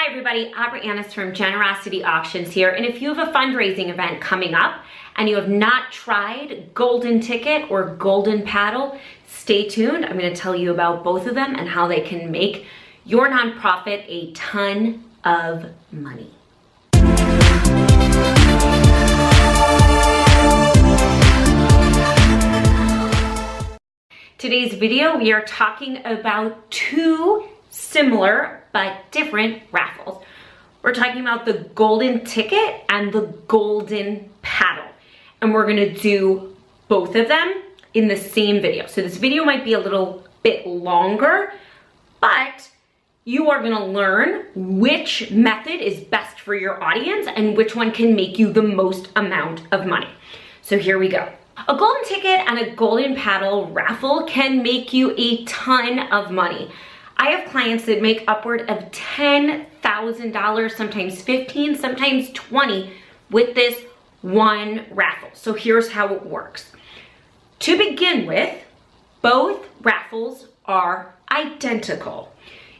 Hi everybody, Abra from Charity Auctions here, and if you have a fundraising event coming up and you have not tried golden ticket or golden paddle, stay tuned. I'm going to tell you about both of them and how they can make your nonprofit a ton of money. Today's video, we are talking about two similar but different raffles. We're talking about the golden ticket and the golden paddle. And we're gonna do both of them in the same video. So this video might be a little bit longer, but you are gonna learn which method is best for your audience and which one can make you the most amount of money. So here we go. A golden ticket and a golden paddle raffle can make you a ton of money. I have clients that make upward of $10,000, sometimes $15,000, sometimes $20,000 with this one raffle. So here's how it works. To begin with, both raffles are identical.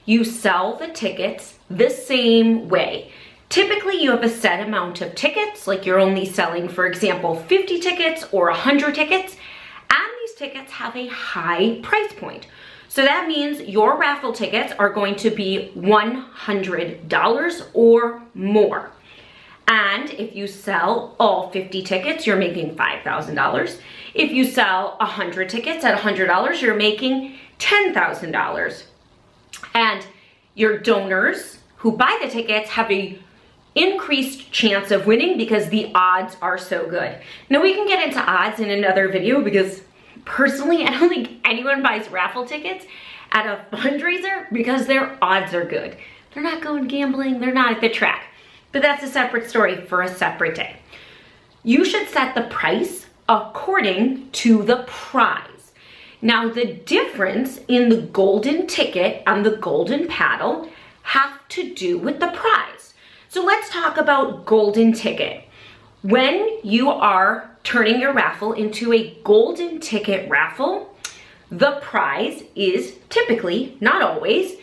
You sell the tickets the same way. Typically, you have a set amount of tickets, like you're only selling, for example, 50 tickets or 100 tickets, and these tickets have a high price point. So that means your raffle tickets are going to be $100 or more. And if you sell all 50 tickets, you're making $5,000. If you sell 100 tickets at $100, you're making $10,000. And your donors who buy the tickets have a increased chance of winning because the odds are so good. Now we can get into odds in another video because personally, I don't think anyone buys raffle tickets at a fundraiser because their odds are good. They're not going gambling, they're not at the track. But that's a separate story for a separate day. You should set the price according to the prize. Now, the difference in the golden ticket and the golden paddle have to do with the prize. So let's talk about golden ticket. When you are turning your raffle into a golden ticket raffle, the prize is typically, not always,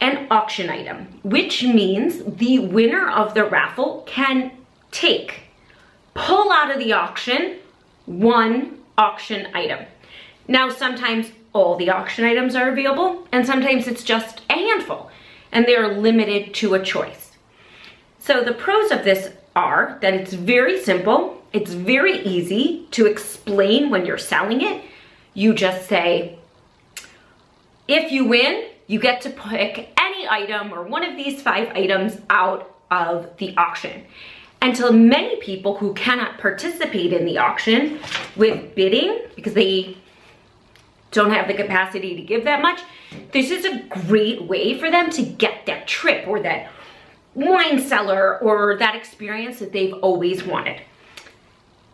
an auction item, which means the winner of the raffle can pull out of the auction one auction item. Now, sometimes all the auction items are available, and sometimes it's just a handful, and they're limited to a choice. So the pros of this are that it's very simple, it's very easy to explain when you're selling it. You just say, if you win, you get to pick any item or one of these 5 items out of the auction. And to many people who cannot participate in the auction with bidding because they don't have the capacity to give that much, this is a great way for them to get that trip or that wine cellar or that experience that they've always wanted.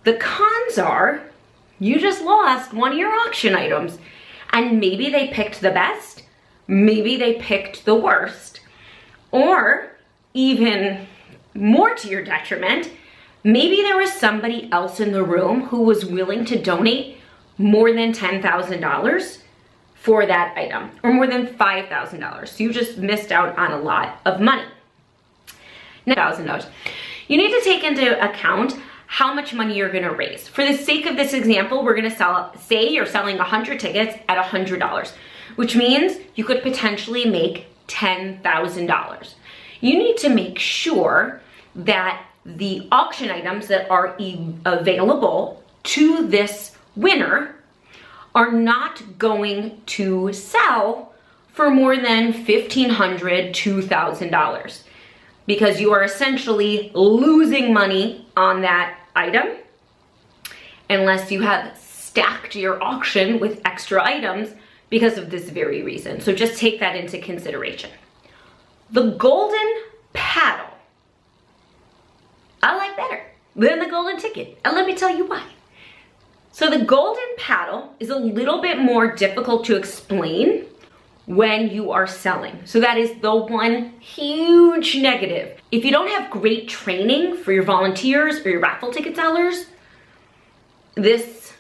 The cons are you just lost one of your auction items and maybe they picked the best, maybe they picked the worst, or even more to your detriment, maybe there was somebody else in the room who was willing to donate more than $10,000 for that item or more than $5,000. So you just missed out on a lot of money. $1,000. You need to take into account how much money you're gonna raise. For the sake of this example, we're gonna say you're selling 100 tickets at $100, which means you could potentially make $10,000. You need to make sure that the auction items that are available to this winner are not going to sell for more than $1,500, $2,000. Because you are essentially losing money on that item unless you have stacked your auction with extra items because of this very reason. So just take that into consideration. The golden paddle, I like better than the golden ticket, and let me tell you why. So the golden paddle is a little bit more difficult to explain when you are selling. So that is the one huge negative. If you don't have great training for your volunteers or your raffle ticket sellers, this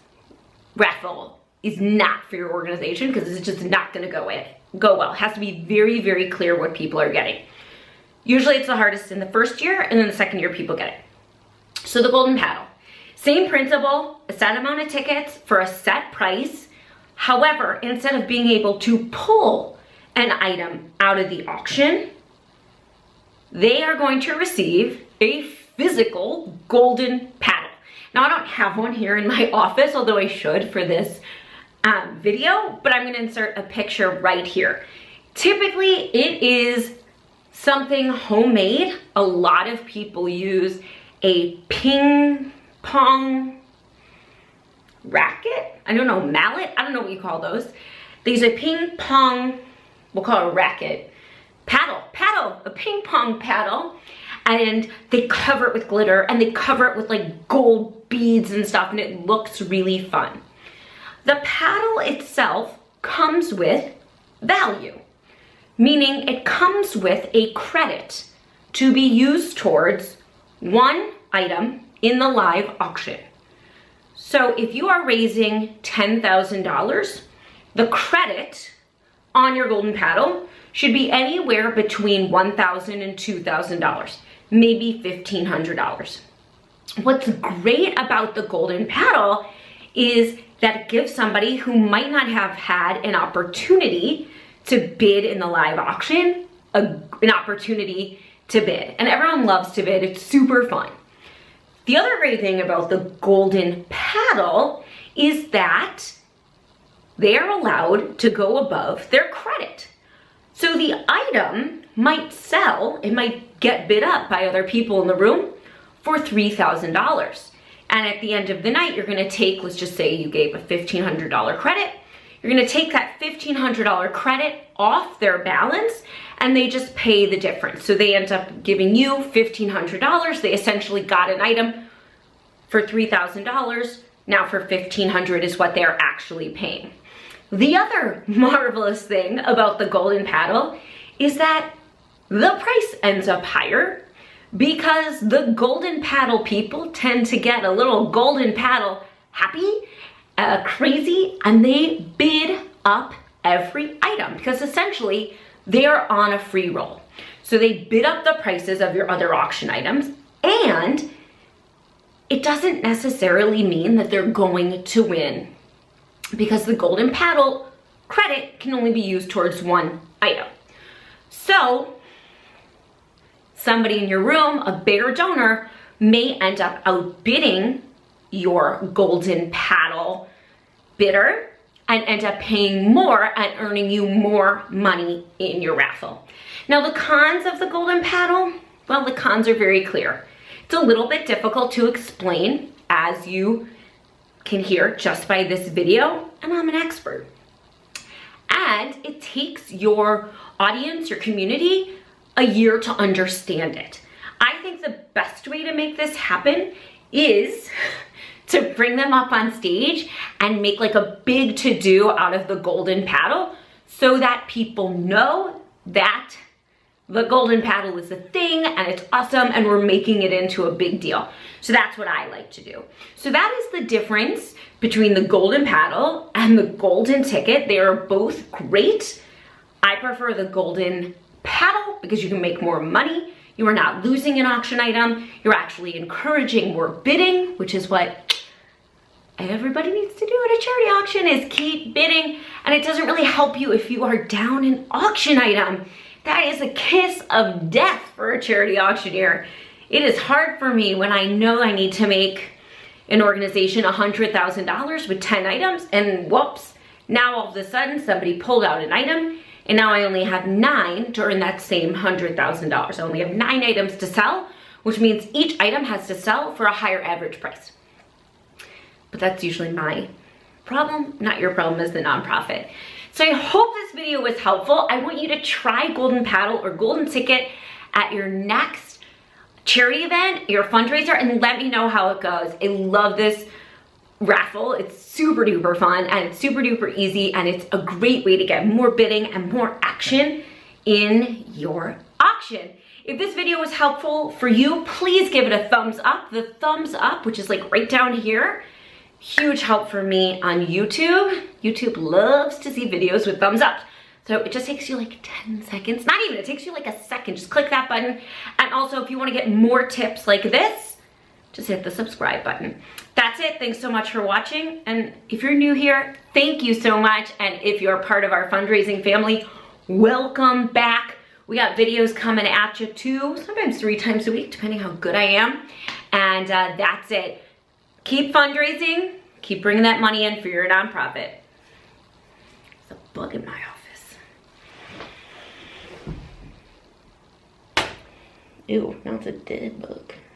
raffle is not for your organization because it's just not gonna go well. It has to be very, very clear what people are getting. Usually it's the hardest in the first year, and then the second year people get it. So the golden paddle, same principle, a set amount of tickets for a set price. However, instead of being able to pull an item out of the auction, they are going to receive a physical golden paddle. Now I don't have one here in my office, although I should for this video, but I'm gonna insert a picture right here. Typically it is something homemade. A lot of people use a ping pong racket. I don't know, mallet. I don't know what you call those. They use a ping pong, we'll call it a racket, paddle, a ping pong paddle. And they cover it with glitter and they cover it with like gold beads and stuff, and it looks really fun. The paddle itself comes with value, meaning it comes with a credit to be used towards one item in the live auction. So if you are raising $10,000, the credit on your golden paddle should be anywhere between $1,000 and $2,000, maybe $1,500. What's great about the golden paddle is that it gives somebody who might not have had an opportunity to bid in the live auction an opportunity to bid. And everyone loves to bid, it's super fun. The other great thing about the golden paddle is that they are allowed to go above their credit. So the item might sell, it might get bid up by other people in the room for $3,000. And at the end of the night, you're gonna take, let's just say you gave a $1,500 credit, you're gonna take that $1,500 credit off their balance and they just pay the difference. So they end up giving you $1,500. They essentially got an item for $3,000. Now for $1,500 is what they're actually paying. The other marvelous thing about the golden paddle is that the price ends up higher because the golden paddle people tend to get a little golden paddle happy, crazy, and they bid up every item because essentially they're on a free roll. So they bid up the prices of your other auction items, and it doesn't necessarily mean that they're going to win because the golden paddle credit can only be used towards one item. So somebody in your room, a bigger donor, may end up outbidding your golden paddle bidder and end up paying more and earning you more money in your raffle. Now the cons of the golden paddle, well, the cons are very clear. It's a little bit difficult to explain, as you can hear just by this video, and I'm an expert. And it takes your audience, your community, a year to understand it. I think the best way to make this happen is to bring them up on stage and make like a big to-do out of the golden paddle so that people know that the golden paddle is a thing and it's awesome and we're making it into a big deal. So that's what I like to do. So that is the difference between the golden paddle and the golden ticket. They are both great. I prefer the golden paddle because you can make more money. You are not losing an auction item. You're actually encouraging more bidding, which is what everybody needs to do at a charity auction, is keep bidding. And it doesn't really help you if you are down an auction item. That is a kiss of death for a charity auctioneer. It is hard for me when I know I need to make an organization $100,000 with 10 items, and whoops, now all of a sudden somebody pulled out an item and now I only have 9 to earn that same $100,000. I only have 9 items to sell, which means each item has to sell for a higher average price. But that's usually my problem, not your problem as the nonprofit. So I hope this video was helpful. I want you to try golden paddle or golden ticket at your next charity event, your fundraiser, and let me know how it goes. I love this raffle. It's super duper fun and it's super duper easy, and it's a great way to get more bidding and more action in your auction. If this video was helpful for you, please give it a thumbs up. The thumbs up, which is like right down here, huge help for me on YouTube. YouTube loves to see videos with thumbs up. So it just takes you like 10 seconds. Not even, it takes you like a second. Just click that button. And also, if you want to get more tips like this, just hit the subscribe button. That's it. Thanks so much for watching. And if you're new here, thank you so much. And if you're part of our fundraising family, welcome back. We got videos coming at you 2, sometimes 3 times a week, depending how good I am. And that's it. Keep fundraising. Keep bringing that money in for your nonprofit. There's a bug in my office. Ew, now it's a dead bug.